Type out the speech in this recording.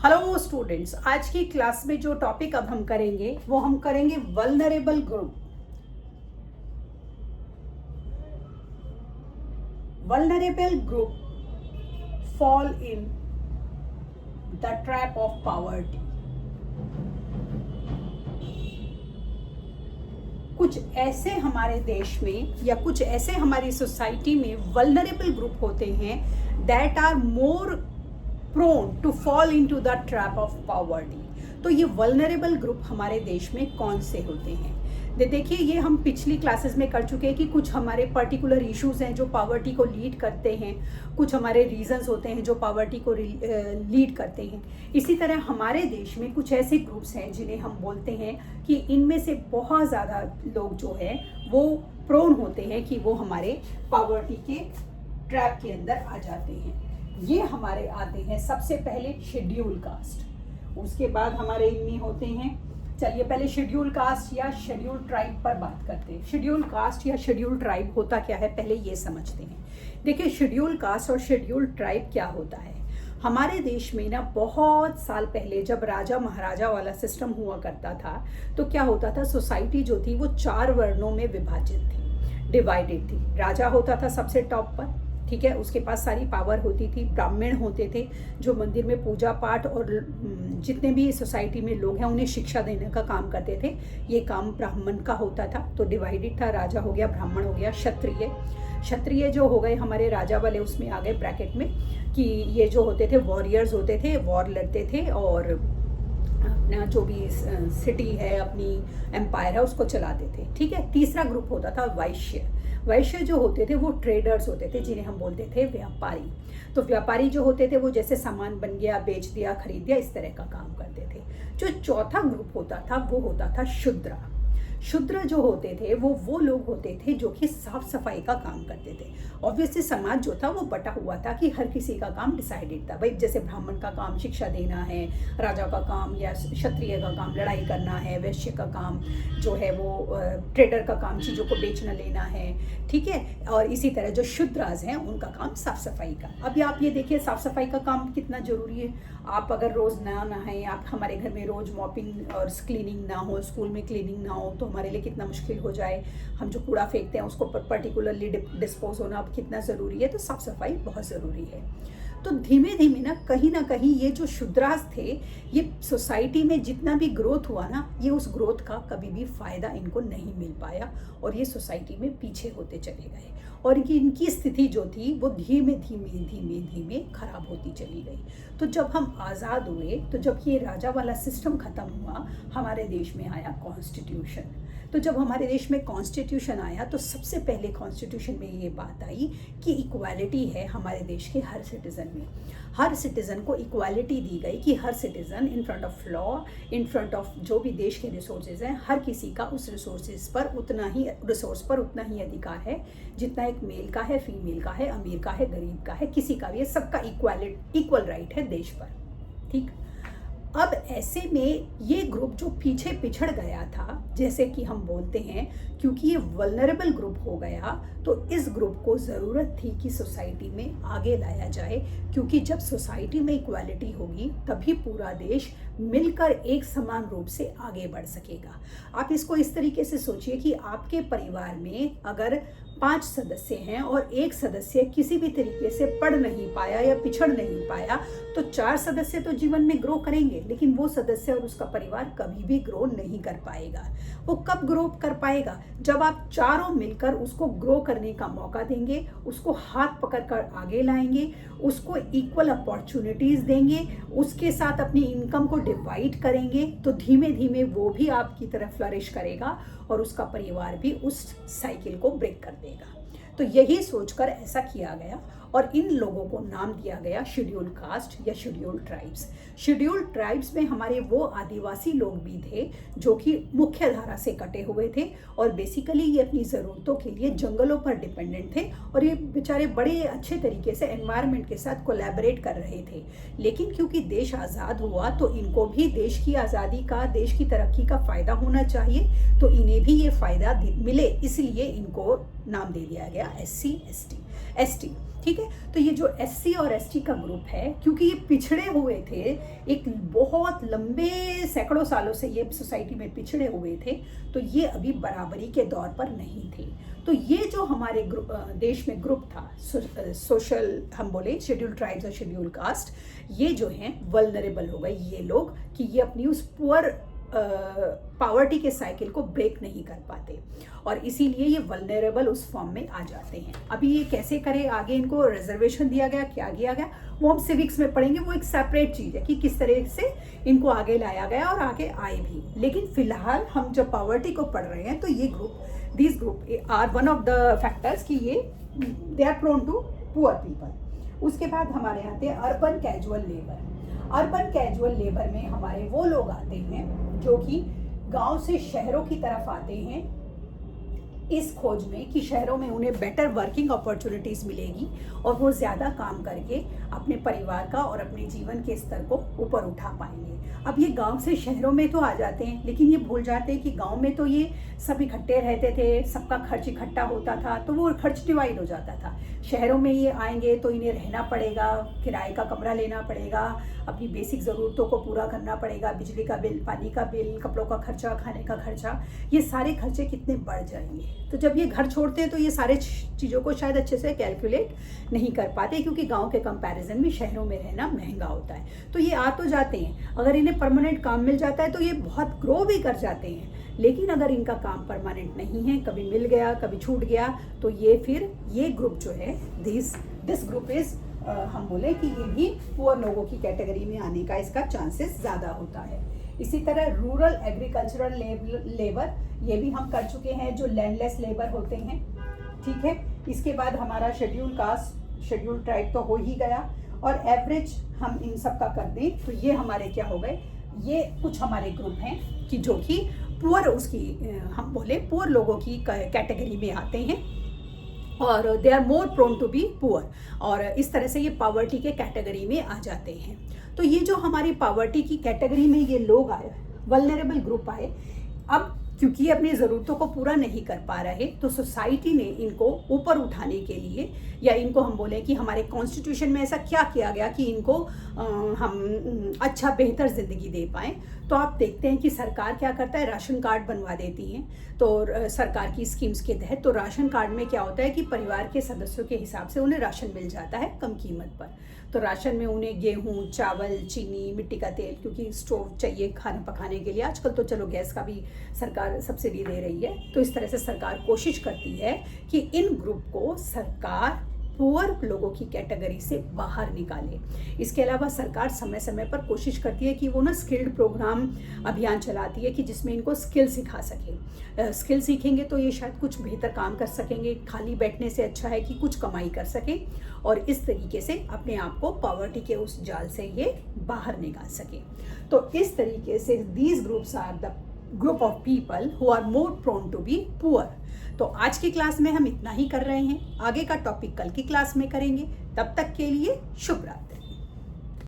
Hello students, आज की class में जो टॉपिक अब हम करेंगे वो हम करेंगे vulnerable group. Vulnerable group fall in the trap of poverty. कुछ ऐसे हमारे देश में या कुछ ऐसे हमारी सोसाइटी में वल्नरेबल ग्रुप होते हैं that are more prone to fall into the trap of poverty. तो ये वल्नरेबल ग्रुप हमारे देश में कौन से होते हैं? देखिए, ये हम पिछली क्लासेस में कर चुके हैं कि कुछ हमारे पर्टिकुलर इश्यूज हैं जो पॉवर्टी को लीड करते हैं, कुछ हमारे रीजंस होते हैं जो पॉवर्टी को लीड करते हैं। इसी तरह हमारे देश में कुछ ऐसे ग्रुप्स हैं जिन्हें हम बोलते हैं कि इनमें से बहुत ज़्यादा लोग जो है वो प्रोन होते हैं कि वो हमारे पॉवर्टी के ट्रैप के अंदर आ जाते हैं। ये हमारे आते हैं सबसे पहले शेड्यूल कास्ट, उसके बाद हमारे इनमें होते हैं। चलिए पहले शेड्यूल कास्ट या शेड्यूल ट्राइब पर बात करते हैं। शेड्यूल कास्ट या शेड्यूल ट्राइब होता क्या है, पहले ये समझते हैं। देखिए, शेड्यूल कास्ट और शेड्यूल ट्राइब क्या होता है। हमारे देश में ना बहुत साल पहले जब राजा महाराजा वाला सिस्टम हुआ करता था तो क्या होता था, सोसाइटी जो थी वो 4 वर्णों में विभाजित थी, डिवाइडेड थी। राजा होता था सबसे टॉप पर, ठीक है, उसके पास सारी पावर होती थी। ब्राह्मण होते थे जो मंदिर में पूजा पाठ और जितने भी सोसाइटी में लोग हैं उन्हें शिक्षा देने का काम करते थे, ये काम ब्राह्मण का होता था। तो डिवाइडेड था, राजा हो गया, ब्राह्मण हो गया, क्षत्रिय। क्षत्रिय जो हो गए हमारे राजा वाले उसमें आ गए ब्रैकेट में कि ये जो होते थे वॉरियर्स होते थे, वॉर लड़ते थे और अपना जो भी सिटी है, अपनी एम्पायर है, उसको चलाते थे, ठीक है। तीसरा ग्रुप होता था वैश्य। वैश्य जो होते थे वो ट्रेडर्स होते थे जिन्हें हम बोलते थे व्यापारी। तो व्यापारी जो होते थे वो जैसे सामान बन गया, बेच दिया, खरीद दिया, इस तरह का काम करते थे। जो चौथा ग्रुप होता था वो होता था शूद्र। शूद्र जो होते थे वो लोग होते थे जो कि साफ सफाई का काम करते थे। ऑब्वियसली समाज जो था वो बटा हुआ था कि हर किसी का काम डिसाइडेड था। भाई जैसे ब्राह्मण का काम शिक्षा देना है, राजा का काम या क्षत्रिय का काम लड़ाई करना है, वैश्य का काम जो है वो ट्रेडर का काम चीज़ों को बेचना लेना है, ठीक है। और इसी तरह जो शूद्राज हैं उनका काम साफ सफाई का। अभी आप ये देखिए साफ सफाई का काम कितना ज़रूरी है। आप अगर रोज़ ना नहाएं, आप हमारे घर में रोज़ मॉपिंग और क्लीनिंग ना हो, स्कूल में क्लीनिंग ना हो तो हमारे लिए कितना मुश्किल हो जाए। हम जो कूड़ा फेंकते हैं उसको पर्टिकुलरली डिस्पोज होना अब कितना ज़रूरी है। तो साफ सफाई बहुत ज़रूरी है। तो धीमे धीमे ना कहीं ये जो शूद्रास थे, ये सोसाइटी में जितना भी ग्रोथ हुआ ना, ये उस ग्रोथ का कभी भी फ़ायदा इनको नहीं मिल पाया और ये सोसाइटी में पीछे होते चले गए और इनकी स्थिति जो थी वो धीमे धीमे खराब होती चली गई। तो जब हम आज़ाद हुए, तो जब ये राजा वाला सिस्टम ख़त्म हुआ, हमारे देश में आया कॉन्स्टिट्यूशन। तो जब हमारे देश में कॉन्स्टिट्यूशन आया तो सबसे पहले कॉन्स्टिट्यूशन में ये बात आई कि इक्वालिटी है हमारे देश के हर सिटीज़न में। हर सिटीज़न को इक्वालिटी दी गई कि हर citizen in front of law, in front of जो भी देश के रिसोर्सेज हैं, हर किसी का उस रिसोर्स पर उतना ही अधिकार है जितना एक मेल का है, फीमेल का है, अमीर का है, गरीब का है, किसी का भी है। सबका इक्वल राइट है देश पर, ठीक। अब ऐसे में ये ग्रुप जो पीछे पिछड़ गया था, जैसे कि हम बोलते हैं, क्योंकि ये वल्नरेबल ग्रुप हो गया तो इस ग्रुप को ज़रूरत थी कि सोसाइटी में आगे लाया जाए, क्योंकि जब सोसाइटी में इक्वालिटी होगी तभी पूरा देश मिलकर एक समान रूप से आगे बढ़ सकेगा। आप इसको इस तरीके से सोचिए कि आपके परिवार में अगर 5 सदस्य हैं और एक सदस्य किसी भी तरीके से पढ़ नहीं पाया या पिछड़ नहीं पाया, तो 4 सदस्य तो जीवन में ग्रो करेंगे, लेकिन वो सदस्य और उसका परिवार कभी भी ग्रो नहीं कर पाएगा। वो कब ग्रो कर पाएगा? जब आप चारों मिलकर उसको ग्रो करने का मौका देंगे, उसको हाथ पकड़कर आगे लाएंगे, उसको इक्वल अपॉर्चुनिटीज़ देंगे, उसके साथ अपनी इनकम को डिवाइड करेंगे, तो धीमे धीमे वो भी आपकी तरफ फ्लरिश करेगा और उसका परिवार भी उस साइकिल को ब्रेक कर देगा। तो यही सोचकर ऐसा किया गया और इन लोगों को नाम दिया गया शेड्यूल कास्ट या शेड्यूल ट्राइब्स। शेड्यूल ट्राइब्स में हमारे वो आदिवासी लोग भी थे जो कि मुख्य धारा से कटे हुए थे और बेसिकली ये अपनी ज़रूरतों के लिए जंगलों पर डिपेंडेंट थे और ये बेचारे बड़े अच्छे तरीके से एनवायरनमेंट के साथ कोलैबोरेट कर रहे थे। लेकिन क्योंकि देश आज़ाद हुआ तो इनको भी देश की आज़ादी का, देश की तरक्की का फ़ायदा होना चाहिए, तो इन्हें भी ये फ़ायदा मिले, इसलिए इनको नाम दे दिया गया SC ST। ठीक है। तो ये जो SC और ST का ग्रुप है, क्योंकि ये पिछड़े हुए थे, एक बहुत लंबे सैकड़ों सालों से ये सोसाइटी में पिछड़े हुए थे, तो ये अभी बराबरी के दौर पर नहीं थे। तो ये जो हमारे देश में ग्रुप था, सोशल हम बोले शेड्यूल ट्राइब्स और शेड्यूल कास्ट, ये जो हैं वल्नरेबल हो गए ये लोग, कि ये अपनी उस पुअर पावर्टी के साइकिल को ब्रेक नहीं कर पाते, और इसीलिए ये वल्नरेबल उस फॉर्म में आ जाते हैं। अभी ये कैसे करें, आगे इनको रिजर्वेशन दिया गया, क्या किया गया, वो हम सिविक्स में पढ़ेंगे, वो एक सेपरेट चीज़ है कि किस तरह से इनको आगे लाया गया और आगे आए भी। लेकिन फिलहाल हम जब पावर्टी को पढ़ रहे हैं, तो ये this group are one of the factors कि ये they are prone to poor people. उसके बाद हमारे यहाँ आते हैं urban casual labour. Urban casual labour में हमारे वो लोग आते हैं जो कि गांव से शहरों की तरफ आते हैं, इस खोज में कि शहरों में उन्हें बेटर वर्किंग अपॉर्चुनिटीज़ मिलेगी और वो ज़्यादा काम करके अपने परिवार का और अपने जीवन के स्तर को ऊपर उठा पाएंगे। अब ये गांव से शहरों में तो आ जाते हैं, लेकिन ये भूल जाते हैं कि गांव में तो ये सब इकट्ठे रहते थे, सबका खर्च इकट्ठा होता था, तो वो खर्च डिवाइड हो जाता था। शहरों में ये आएंगे तो इन्हें रहना पड़ेगा, किराए का कमरा लेना पड़ेगा, अपनी बेसिक ज़रूरतों को पूरा करना पड़ेगा, बिजली का बिल, पानी का बिल, कपड़ों का खर्चा, खाने का खर्चा, ये सारे खर्चे कितने बढ़ जाएंगे। तो जब ये घर छोड़ते हैं तो ये सारे चीज़ों को शायद अच्छे से कैलकुलेट नहीं कर पाते, क्योंकि गांव के कंपैरिजन में शहरों में रहना महंगा होता है। तो ये आ तो जाते हैं, अगर इन्हें परमानेंट काम मिल जाता है तो ये बहुत ग्रो भी कर जाते हैं, लेकिन अगर इनका काम परमानेंट नहीं है, कभी मिल गया कभी छूट गया, तो ये ग्रुप जो है दिस ग्रुप इज हम बोले कि ये भी पुअर लोगों की कैटेगरी में आने का इसका चांसेस ज़्यादा होता है। इसी तरह रूरल एग्रीकल्चरल लेबर, ये भी हम कर चुके हैं, जो लैंडलेस लेबर होते हैं, ठीक है। इसके बाद हमारा शेड्यूल कास्ट, शेड्यूल ट्राइब तो हो ही गया, और एवरेज हम इन सब का कर दें तो ये हमारे क्या हो गए, ये कुछ हमारे ग्रुप हैं कि जो कि पुअर हम बोले पुअर लोगों की कैटेगरी में आते हैं, और they are more prone to be poor, और इस तरह से ये पावर्टी के कैटेगरी में आ जाते हैं। तो ये जो हमारी पावर्टी की कैटेगरी में ये लोग आए, वल्नरेबल ग्रुप आए, अब क्योंकि ये अपनी ज़रूरतों को पूरा नहीं कर पा रहे, तो सोसाइटी ने इनको ऊपर उठाने के लिए, या इनको हम बोलें कि हमारे कॉन्स्टिट्यूशन में ऐसा क्या किया गया कि इनको हम अच्छा बेहतर ज़िंदगी दे पाएँ, तो आप देखते हैं कि सरकार क्या करता है, राशन कार्ड बनवा देती हैं। तो सरकार की स्कीम्स के तहत तो राशन कार्ड में क्या होता है कि परिवार के सदस्यों के हिसाब से उन्हें राशन मिल जाता है कम कीमत पर। तो राशन में उन्हें गेहूँ, चावल, चीनी, मिट्टी का तेल, क्योंकि स्टोव चाहिए खाना पकाने के लिए, आजकल तो चलो गैस का भी सरकार सब्सिडी दे रही है। तो इस तरह से सरकार कोशिश करती है कि इन ग्रुप को सरकार पुअर लोगों की कैटेगरी से बाहर निकाले। इसके अलावा सरकार समय समय पर कोशिश करती है कि वो ना स्किल्ड प्रोग्राम अभियान चलाती है कि जिसमें इनको स्किल सिखा सके। स्किल सीखेंगे तो ये शायद कुछ बेहतर काम कर सकेंगे, खाली बैठने से अच्छा है कि कुछ कमाई कर सकें, और इस तरीके से अपने आप को पॉवर्टी के उस जाल से ये बाहर निकाल सकें। तो इस तरीके से these groups are the group of people who are more prone to be poor. तो आज की क्लास में हम इतना ही कर रहे हैं, आगे का टॉपिक कल की क्लास में करेंगे। तब तक के लिए शुभ रात्रि।